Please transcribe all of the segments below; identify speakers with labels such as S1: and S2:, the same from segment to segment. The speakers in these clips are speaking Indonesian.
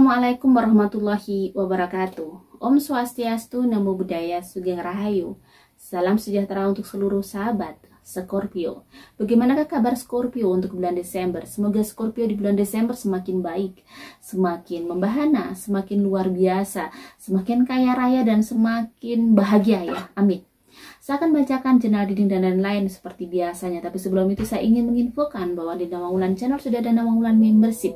S1: Assalamualaikum warahmatullahi wabarakatuh. Om Swastiastu, Namo Buddhaya, Sugeng Rahayu. Salam sejahtera untuk seluruh sahabat Scorpio. Bagaimanakah kabar Scorpio untuk bulan Desember? Semoga Scorpio di bulan Desember semakin baik, semakin membahana, semakin luar biasa, semakin kaya raya dan semakin bahagia ya. Amin. Saya akan bacakan jurnal reading dan lain-lain seperti biasanya. Tapi sebelum itu saya ingin menginfokan bahwa di Nawang Wulan Channel sudah ada Nawang Wulan Membership.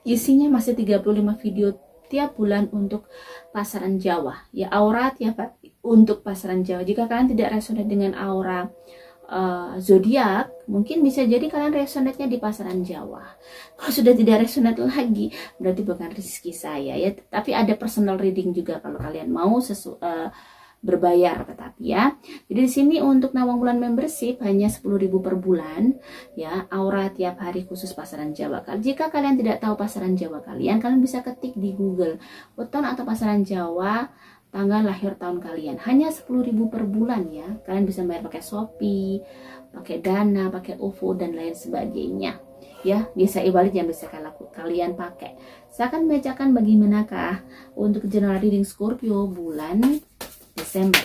S1: Isinya masih 35 video tiap bulan untuk pasaran Jawa. Ya, aura tiap hari untuk pasaran Jawa. Jika kalian tidak resonate dengan aura zodiak, mungkin bisa jadi kalian resonate-nya di pasaran Jawa. Kalau sudah tidak resonate lagi, berarti bukan rezeki saya ya. Tapi ada personal reading juga kalau kalian mau berbayar, tetapi ya. Jadi di sini untuk Nawang Wulan Membership hanya 10.000 per bulan ya, aura tiap hari khusus pasaran Jawa. Jika kalian tidak tahu pasaran Jawa kalian bisa ketik di Google weton atau pasaran Jawa, tanggal lahir tahun kalian. Hanya 10.000 per bulan ya. Kalian bisa bayar pakai Shopee, pakai Dana, pakai OVO dan lain sebagainya. Ya, bisa e-wallet yang bisa kalian pakai. Saya akan bacakan bagaimanakah untuk general reading Scorpio bulan Desember.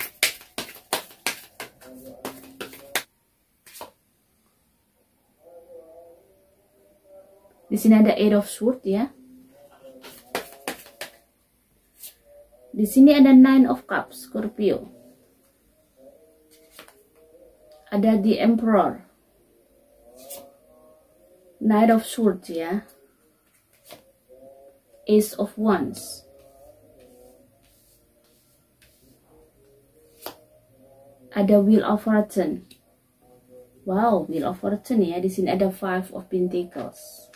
S1: Di sini ada Eight of Swords ya. Di sini ada Nine of Cups Scorpio. Ada The Emperor. Knight of Swords ya. Ace of Wands. Ada Wheel of Fortune. Wow, Wheel of Fortune ya. Di sini ada Five of Pentacles.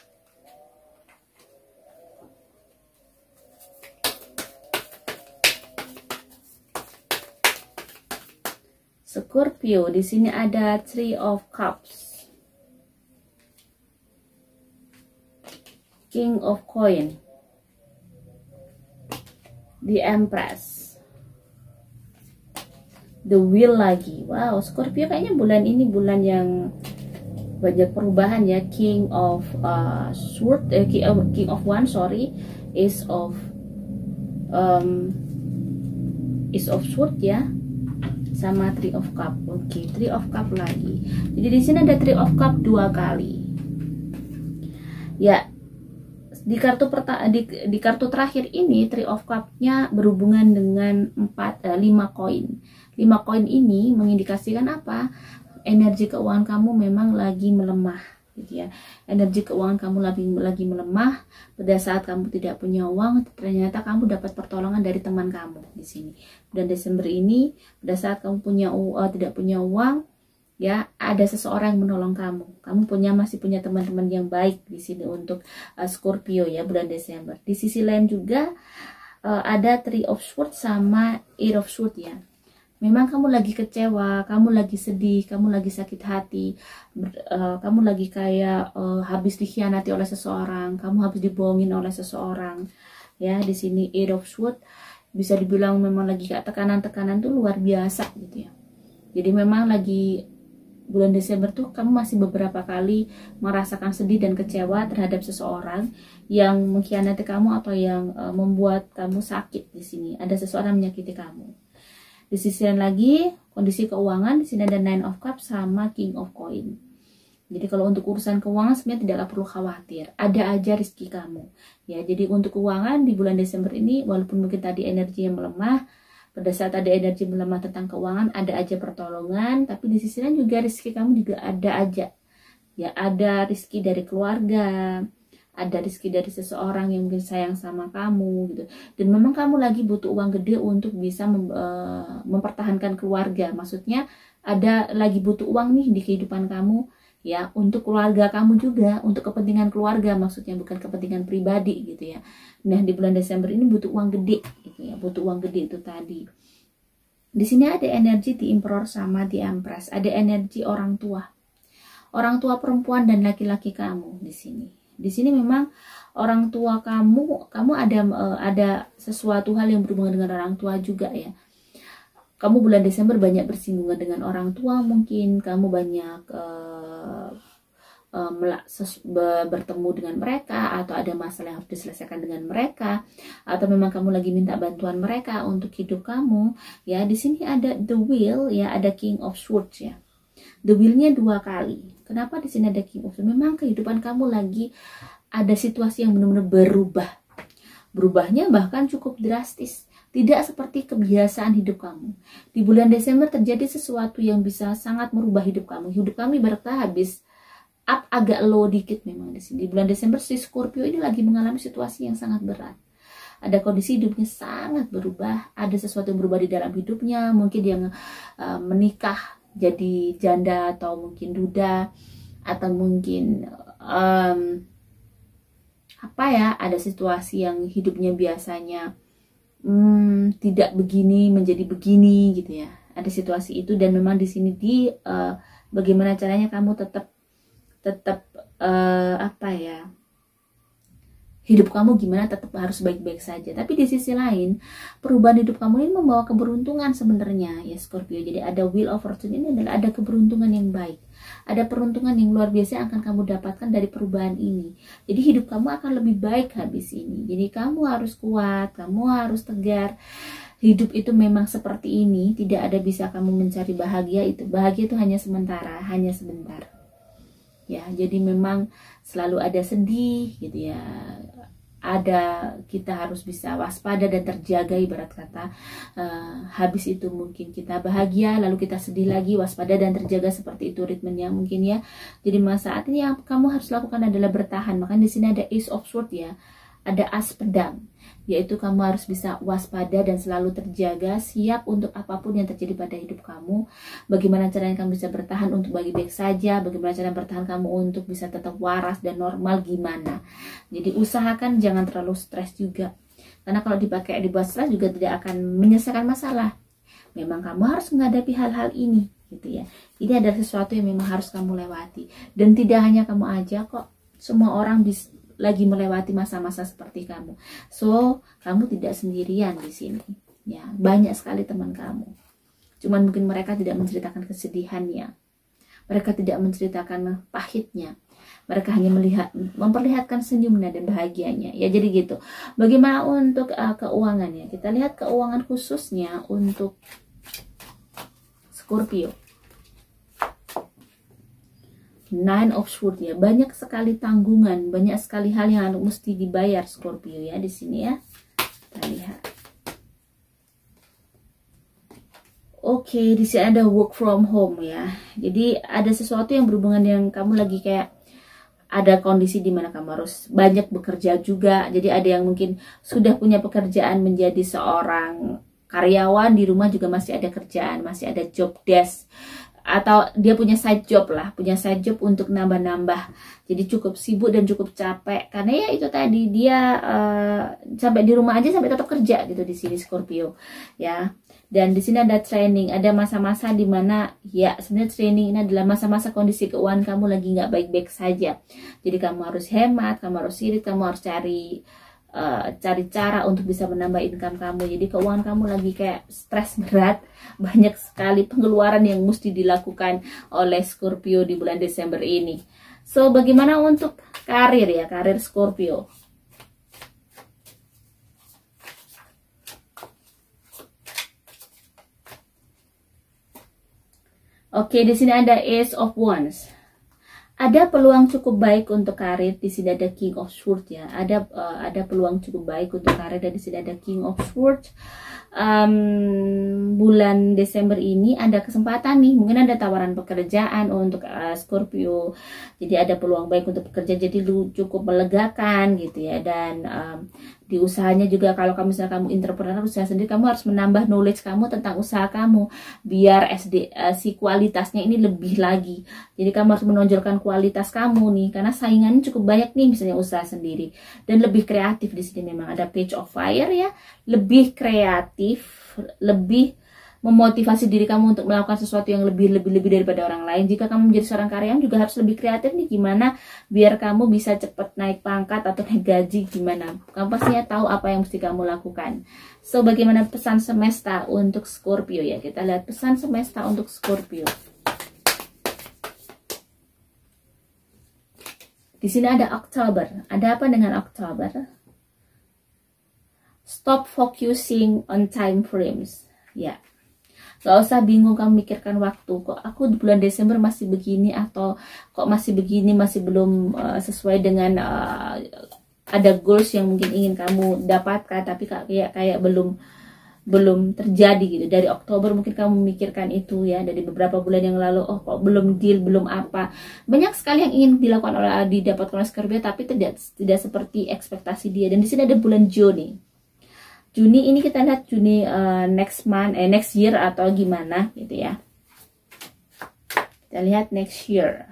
S1: Scorpio, di sini ada Three of Cups. King of Coin. The Empress. The Wheel lagi. Wow, Scorpio kayaknya bulan ini bulan yang banyak perubahan ya. King of Sword, King of Wands, sorry, Ace of Sword ya, sama Three of Cup. Oke, Three of Cup lagi. Jadi di sini ada Three of Cup 2 kali. Ya, di kartu terakhir ini Three of Cup-nya berhubungan dengan 5 koin. 5 koin ini mengindikasikan apa? Energi keuangan kamu memang lagi melemah gitu ya. Energi keuangan kamu lagi melemah. Pada saat kamu tidak punya uang, ternyata kamu dapat pertolongan dari teman kamu di sini. Dan Desember ini, pada saat kamu tidak punya uang, ya, ada seseorang yang menolong kamu. Kamu masih punya teman-teman yang baik di sini untuk Scorpio ya, bulan Desember. Di sisi lain juga ada Three of Swords sama Eight of Swords ya. Memang kamu lagi kecewa, kamu lagi sedih, kamu lagi sakit hati, kamu lagi kayak habis dikhianati oleh seseorang, kamu habis dibohongin oleh seseorang. Ya, di sini Eight of Swords bisa dibilang memang lagi kayak tekanan-tekanan tuh luar biasa gitu ya. Jadi memang lagi bulan Desember tuh kamu masih beberapa kali merasakan sedih dan kecewa terhadap seseorang yang mengkhianati kamu atau yang membuat kamu sakit di sini. Ada seseorang menyakiti kamu. Di sisi lain lagi, kondisi keuangan di sini ada Nine of Cups sama King of Coin. Jadi kalau untuk urusan keuangan sebenarnya tidak perlu khawatir, ada aja rezeki kamu. Ya, jadi untuk keuangan di bulan Desember ini, walaupun mungkin tadi energi yang melemah, pada saat ada energi melemah tentang keuangan, ada aja pertolongan, tapi di sisi lain juga rezeki kamu juga ada aja. Ya, ada rezeki dari keluarga, ada rezeki dari seseorang yang mungkin sayang sama kamu gitu. Dan memang kamu lagi butuh uang gede untuk bisa mempertahankan keluarga. Maksudnya ada lagi butuh uang nih di kehidupan kamu ya, untuk keluarga kamu juga, untuk kepentingan keluarga maksudnya, bukan kepentingan pribadi gitu ya. Nah, di bulan Desember ini butuh uang gede gitu ya, butuh uang gede itu tadi. Di sini ada energi The Emperor sama The Empress, ada energi orang tua perempuan dan laki-laki kamu di sini. Di sini memang orang tua kamu ada sesuatu hal yang berhubungan dengan orang tua juga ya. Kamu bulan Desember banyak bersinggungan dengan orang tua, mungkin kamu banyak bertemu dengan mereka, atau ada masalah yang harus diselesaikan dengan mereka, atau memang kamu lagi minta bantuan mereka untuk hidup kamu, ya di sini ada the wheel, ya ada King of Swords ya. The wheel-nya 2 kali. Kenapa di sini ada King of Swords? Memang kehidupan kamu lagi ada situasi yang benar-benar berubah. Berubahnya bahkan cukup drastis. Tidak seperti kebiasaan hidup kamu. Di bulan Desember terjadi sesuatu yang bisa sangat merubah hidup kamu. Hidup kamu ibaratnya habis up agak low dikit memang di sini. Di bulan Desember si Scorpio ini lagi mengalami situasi yang sangat berat. Ada kondisi hidupnya sangat berubah. Ada sesuatu yang berubah di dalam hidupnya. Mungkin dia menikah jadi janda atau mungkin duda, atau mungkin ada situasi yang hidupnya biasanya tidak begini menjadi begini gitu ya. Ada situasi itu, dan memang di sini bagaimana caranya kamu tetap hidup kamu gimana tetap harus baik-baik saja. Tapi di sisi lain, perubahan hidup kamu ini membawa keberuntungan sebenarnya ya Scorpio. Jadi ada Wheel of Fortune ini adalah ada keberuntungan yang baik. Ada peruntungan yang luar biasa yang akan kamu dapatkan dari perubahan ini. Jadi hidup kamu akan lebih baik habis ini. Jadi kamu harus kuat, kamu harus tegar. Hidup itu memang seperti ini, tidak ada bisa kamu mencari bahagia itu. Bahagia itu hanya sementara, hanya sebentar. Ya, jadi memang selalu ada sedih gitu ya. Kita harus bisa waspada dan terjaga, ibarat kata. Habis itu mungkin kita bahagia, lalu kita sedih lagi, waspada dan terjaga, seperti itu ritmenya mungkin ya. Jadi saat ini yang kamu harus lakukan adalah bertahan. Makanya di sini ada Ace of Swords ya. Ada as pedang, yaitu kamu harus bisa waspada dan selalu terjaga, siap untuk apapun yang terjadi pada hidup kamu. Bagaimana caranya kamu bisa bertahan untuk baik-baik saja, bagaimana cara bertahan kamu untuk bisa tetap waras dan normal, gimana. Jadi usahakan jangan terlalu stres juga, karena kalau dibuat stres juga tidak akan menyelesaikan masalah. Memang kamu harus menghadapi hal-hal ini gitu ya. Ini adalah sesuatu yang memang harus kamu lewati, dan tidak hanya kamu aja kok, semua orang lagi melewati masa-masa seperti kamu. So, kamu tidak sendirian di sini. Ya, banyak sekali teman kamu. Cuman mungkin mereka tidak menceritakan kesedihannya. Mereka tidak menceritakan pahitnya. Mereka hanya memperlihatkan senyumnya dan bahagianya. Ya, jadi gitu. Bagaimana untuk keuangannya? Kita lihat keuangan khususnya untuk Scorpio. Nine of Swords ya, banyak sekali tanggungan, banyak sekali hal yang mesti dibayar Scorpio ya di sini ya. Kita lihat. Oke, di sini ada work from home ya. Jadi ada sesuatu yang berhubungan dengan kamu lagi kayak ada kondisi di mana kamu harus banyak bekerja juga. Jadi ada yang mungkin sudah punya pekerjaan menjadi seorang karyawan, di rumah juga masih ada kerjaan, masih ada job desk. Atau dia punya side job lah, punya side job untuk nambah-nambah. Jadi cukup sibuk dan cukup capek, karena ya itu tadi dia sampai di rumah aja sampai tetap kerja gitu di sini Scorpio ya. Dan di sini ada training, ada masa-masa di mana ya sebenarnya training ini adalah masa-masa kondisi keuangan kamu lagi nggak baik-baik saja. Jadi kamu harus hemat, kamu harus irit, kamu harus cari cara untuk bisa menambah income kamu. Jadi keuangan kamu lagi kayak stres berat, banyak sekali pengeluaran yang mesti dilakukan oleh Scorpio di bulan Desember ini. So, bagaimana untuk karir ya, karir Scorpio? Oke, di sini ada Ace of Wands. Ada peluang cukup baik untuk karir. Di sini ada King of Swords ya. Ada peluang cukup baik untuk karir, dan di sini ada King of Swords. Bulan Desember ini ada kesempatan nih, mungkin ada tawaran pekerjaan untuk Scorpio. Jadi ada peluang baik untuk bekerja, jadi cukup melegakan gitu ya. Dan di usahanya juga, kalau misalnya kamu entrepreneur, usaha sendiri, kamu harus menambah knowledge kamu tentang usaha kamu biar si kualitasnya ini lebih lagi. Jadi kamu harus menonjolkan kualitas kamu nih, karena saingannya cukup banyak nih, misalnya usaha sendiri. Dan lebih kreatif di sini, memang ada Page of Fire ya, lebih kreatif, lebih memotivasi diri kamu untuk melakukan sesuatu yang lebih daripada orang lain. Jika kamu menjadi seorang karyawan juga harus lebih kreatif nih, gimana biar kamu bisa cepat naik pangkat atau naik gaji, gimana. Kamu pastinya tahu apa yang mesti kamu lakukan. So, bagaimana pesan semesta untuk Scorpio ya? Kita lihat pesan semesta untuk Scorpio. Di sini ada Oktober. Ada apa dengan Oktober? Stop focusing on time frames. Ya, gak usah bingung kamu mikirkan waktu. Kok aku di bulan Desember masih begini, atau kok masih begini, masih belum sesuai dengan ada goals yang mungkin ingin kamu dapatkan, tapi kayak belum terjadi gitu. Dari Oktober mungkin kamu memikirkan itu ya, dari beberapa bulan yang lalu, oh kok belum deal, belum apa. Banyak sekali yang ingin dilakukan didapatkan oleh Scorpio, tapi tidak seperti ekspektasi dia. Dan di sini ada bulan Juni. Juni ini kita lihat Juni next year atau gimana gitu ya. Kita lihat next year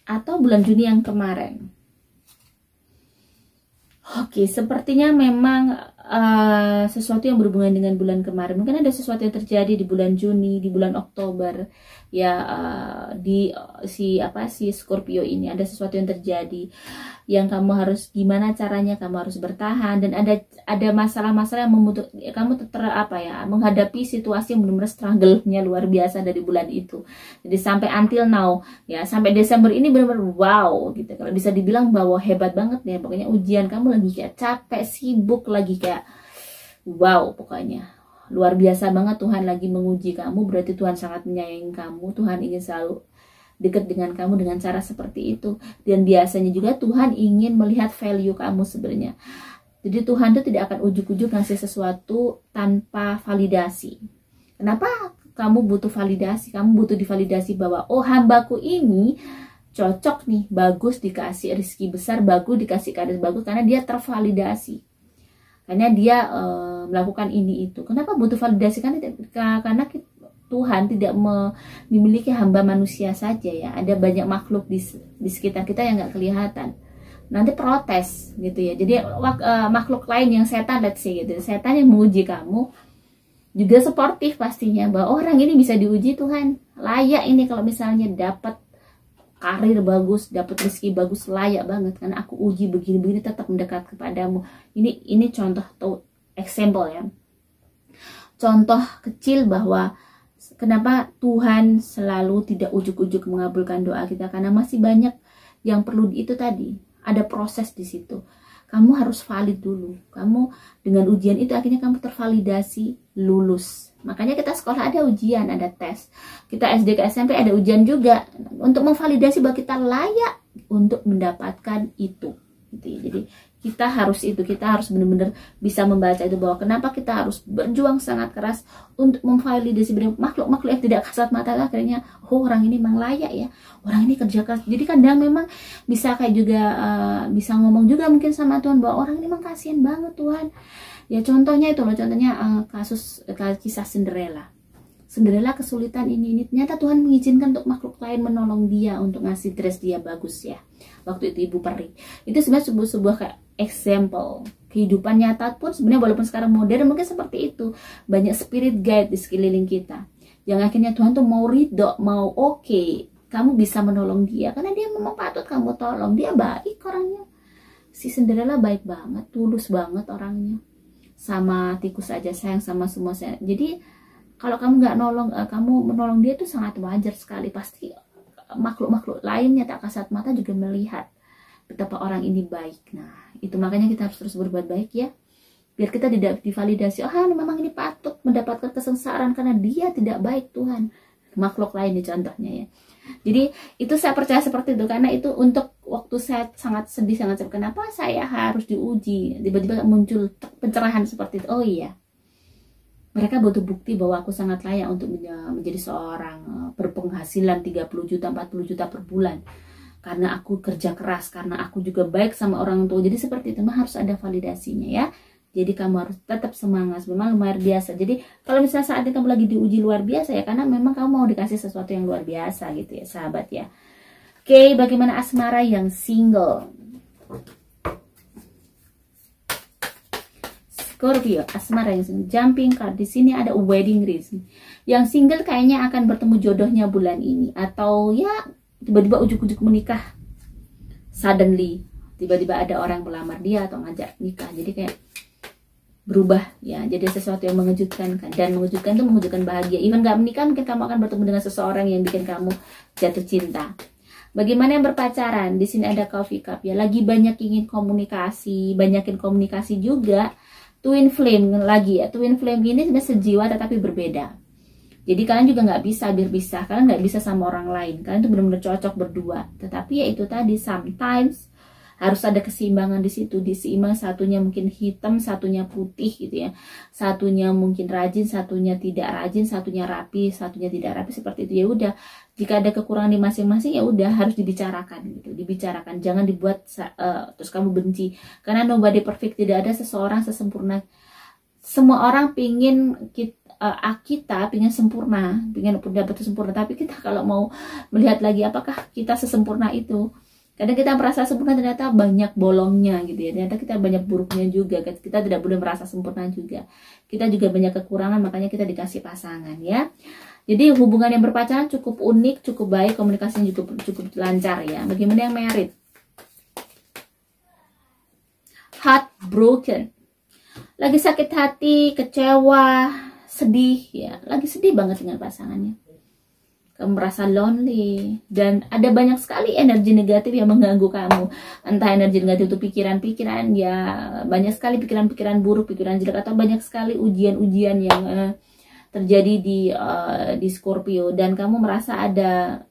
S1: atau bulan Juni yang kemarin. Oke, sepertinya memang sesuatu yang berhubungan dengan bulan kemarin. Mungkin ada sesuatu yang terjadi di bulan Juni, di bulan Oktober ya, di si Scorpio ini ada sesuatu yang terjadi yang kamu harus, gimana caranya kamu harus bertahan, dan ada masalah-masalah yang kamu menghadapi situasi yang benar-benar struggle-nya luar biasa dari bulan itu. Jadi sampai until now ya, sampai Desember ini benar-benar wow gitu. Kalau bisa dibilang bahwa hebat banget ya, pokoknya ujian kamu lagi kayak capek, sibuk, lagi kayak wow, pokoknya luar biasa banget. Tuhan lagi menguji kamu, berarti Tuhan sangat menyayangi kamu. Tuhan ingin selalu dekat dengan kamu dengan cara seperti itu. Dan biasanya juga Tuhan ingin melihat value kamu sebenarnya. Jadi Tuhan itu tidak akan ujuk-ujuk ngasih sesuatu tanpa validasi. Kenapa kamu butuh validasi? Kamu butuh divalidasi bahwa oh, hambaku ini cocok nih, bagus, dikasih rezeki besar, bagus, dikasih karir bagus, karena dia tervalidasi. Karena dia melakukan ini itu. Kenapa butuh validasi? Karena Tuhan tidak memiliki hamba manusia saja ya. Ada banyak makhluk di sekitar kita yang nggak kelihatan. Nanti protes gitu ya. Jadi makhluk lain yang setan, let's say gitu. Setan yang menguji kamu juga suportif pastinya, bahwa orang ini bisa diuji, Tuhan layak ini kalau misalnya dapat karir bagus, dapat rezeki bagus, layak banget karena aku uji begini-begini tetap mendekat kepadamu. Ini contoh example ya. Contoh kecil bahwa kenapa Tuhan selalu tidak ujuk-ujuk mengabulkan doa kita, karena masih banyak yang perlu itu tadi. Ada proses di situ. Kamu harus valid dulu. Kamu dengan ujian itu akhirnya kamu tervalidasi, lulus. Makanya kita sekolah ada ujian, ada tes. Kita SD ke SMP ada ujian juga untuk memvalidasi bahwa kita layak untuk mendapatkan itu. Gitu ya. Jadi kita harus benar-benar bisa membaca itu, bahwa kenapa kita harus berjuang sangat keras untuk memvalidasi makhluk-makhluk yang tidak kasat mata. Akhirnya oh, orang ini memang layak ya, orang ini kerja keras. Jadi kadang memang bisa kayak juga bisa ngomong juga mungkin sama Tuhan bahwa orang ini memang kasihan banget Tuhan ya. Contohnya itu loh, kisah Cinderella kesulitan ini ternyata Tuhan mengizinkan untuk makhluk lain menolong dia untuk ngasih dress dia bagus ya. Waktu itu ibu peri itu sebenarnya sebuah kayak example kehidupan nyata pun sebenarnya, walaupun sekarang modern mungkin seperti itu, banyak spirit guide di sekeliling kita yang akhirnya Tuhan tuh mau ridho, mau oke, kamu bisa menolong dia karena dia memang patut kamu tolong, dia baik orangnya. Si Cinderella baik banget, tulus banget orangnya, sama tikus aja sayang, sama semua sayang. Jadi kalau kamu nggak kamu menolong dia itu sangat wajar sekali. Pasti makhluk-makhluk lainnya tak kasat mata juga melihat betapa orang ini baik. Nah, itu makanya kita harus terus berbuat baik ya. Biar kita tidak divalidasi, oh memang ini patut mendapatkan kesengsaraan karena dia tidak baik Tuhan. Makhluk lain nih contohnya ya. Jadi itu saya percaya seperti itu, karena itu untuk waktu saya sangat sedih, kenapa saya harus diuji. Tiba-tiba muncul pencerahan seperti itu. Oh iya, mereka butuh bukti bahwa aku sangat layak untuk menjadi seorang berpenghasilan 30 juta, 40 juta per bulan. Karena aku kerja keras, karena aku juga baik sama orang tua. Jadi seperti itu, harus ada validasinya ya. Jadi kamu harus tetap semangat, memang luar biasa. Jadi kalau misalnya saat ini kamu lagi diuji luar biasa ya, karena memang kamu mau dikasih sesuatu yang luar biasa gitu ya sahabat ya. Oke, bagaimana asmara yang single? Scorpio, asmara yang single, jumping card. Di sini ada wedding ring. Yang single kayaknya akan bertemu jodohnya bulan ini, atau ya tiba-tiba ujuk-ujuk menikah. Suddenly, tiba-tiba ada orang melamar dia atau ngajak nikah. Jadi kayak berubah ya, jadi sesuatu yang mengejutkan kan. Dan mengejutkan itu mengejutkan bahagia. Even gak menikah, mungkin kamu akan bertemu dengan seseorang yang bikin kamu jatuh cinta. Bagaimana yang berpacaran? Di sini ada Coffee Cup ya, lagi banyak ingin komunikasi, banyakin komunikasi juga. Twin Flame lagi ya, Twin Flame ini sebenarnya sejiwa tetapi berbeda. Jadi kalian juga nggak bisa berpisah, kalian nggak bisa sama orang lain, kalian tuh benar-benar cocok berdua. Tetapi ya itu tadi, sometimes harus ada keseimbangan di situ, diseimbang, satunya mungkin hitam, satunya putih gitu ya, satunya mungkin rajin, satunya tidak rajin, satunya rapi, satunya tidak rapi, seperti itu. Ya udah, jika ada kekurangan di masing-masing ya udah harus dibicarakan gitu, dibicarakan, jangan dibuat terus kamu benci, karena nobody perfect, tidak ada seseorang sesempurna. Semua orang pingin kita pingin sempurna, pingin dapat sempurna, tapi kita kalau mau melihat lagi apakah kita sesempurna itu, kadang kita merasa sempurna ternyata banyak bolongnya gitu ya, ternyata kita banyak buruknya juga, kita tidak boleh merasa sempurna juga, kita juga banyak kekurangan, makanya kita dikasih pasangan ya. Jadi hubungan yang berpacaran cukup unik, cukup baik, komunikasinya cukup lancar ya. Bagaimana yang married? Heartbroken, lagi sakit hati, kecewa, sedih ya, lagi sedih banget dengan pasangannya. Kamu merasa lonely dan ada banyak sekali energi negatif yang mengganggu kamu. Entah energi negatif itu pikiran-pikiran ya, banyak sekali pikiran-pikiran buruk, pikiran jelek, atau banyak sekali ujian-ujian yang terjadi di Scorpio, dan kamu merasa ada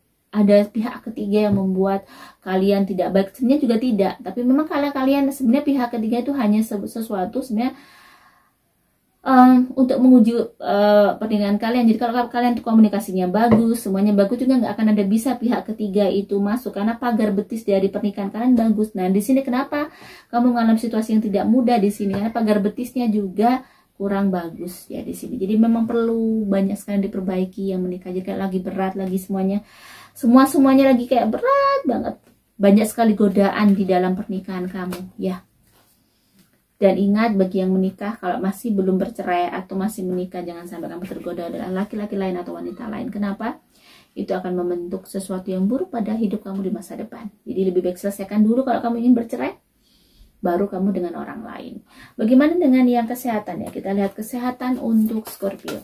S1: pihak ketiga yang membuat kalian tidak baik. Sebenarnya juga tidak, tapi memang kalian sebenarnya pihak ketiga itu hanya sesuatu sebenarnya untuk menguji pernikahan kalian. Jadi kalau kalian tuh komunikasinya bagus, semuanya bagus, juga nggak akan ada bisa pihak ketiga itu masuk, karena pagar betis dari pernikahan kalian bagus. Nah di sini kenapa kamu mengalami situasi yang tidak mudah di sini, karena pagar betisnya juga kurang bagus ya di sini. Jadi memang perlu banyak sekali diperbaiki yang menikah. Jadi kayak lagi berat, lagi semuanya lagi kayak berat banget, banyak sekali godaan di dalam pernikahan kamu ya. Dan ingat, bagi yang menikah, kalau masih belum bercerai atau masih menikah, jangan sampai kamu tergoda dengan laki-laki lain atau wanita lain. Kenapa? Itu akan membentuk sesuatu yang buruk pada hidup kamu di masa depan. Jadi lebih baik selesaikan dulu kalau kamu ingin bercerai, baru kamu dengan orang lain. Bagaimana dengan yang kesehatan ya? Kita lihat kesehatan untuk Scorpio.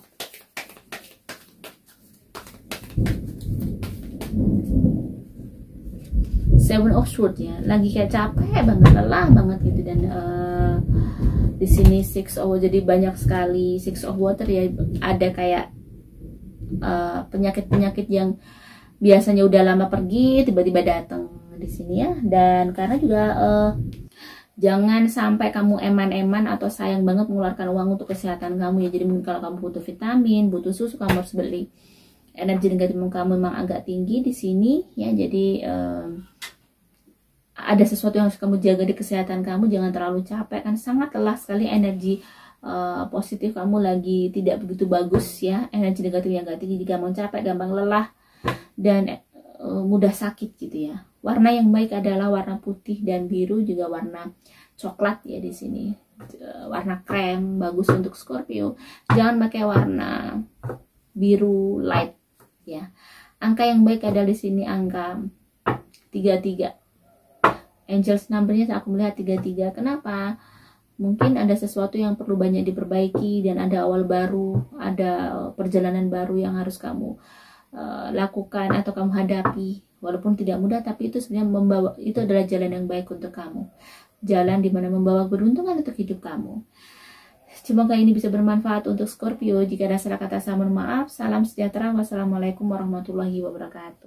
S1: Seven of Swords ya, lagi kayak capek banget, lelah banget gitu, dan di sini Six of, jadi banyak sekali Six of Water ya, ada kayak penyakit-penyakit yang biasanya udah lama pergi tiba-tiba datang di sini ya. Dan karena juga jangan sampai kamu eman-eman atau sayang banget mengeluarkan uang untuk kesehatan kamu ya. Jadi mungkin kalau kamu butuh vitamin, butuh susu, kamu harus beli. Energi negatif kamu memang agak tinggi di sini ya, jadi ada sesuatu yang harus kamu jaga di kesehatan kamu. Jangan terlalu capek, kan sangat lelah sekali, energi positif kamu lagi tidak begitu bagus ya, energi negatif yang agak tinggi, gampang capek, gampang lelah, dan mudah sakit gitu ya. Warna yang baik adalah warna putih dan biru, juga warna coklat ya di sini. Warna krem bagus untuk Scorpio. Jangan pakai warna biru light ya. Angka yang baik adalah di sini angka 33. Angels numbernya aku melihat 33. Kenapa? Mungkin ada sesuatu yang perlu banyak diperbaiki, dan ada awal baru, ada perjalanan baru yang harus kamu lakukan atau kamu hadapi. Walaupun tidak mudah, tapi itu sebenarnya itu adalah jalan yang baik untuk kamu. Jalan dimana membawa keberuntungan untuk hidup kamu. Semoga ini bisa bermanfaat untuk Scorpio. Jika ada salah kata, saya mohon maaf. Salam sejahtera. Wassalamualaikum warahmatullahi wabarakatuh.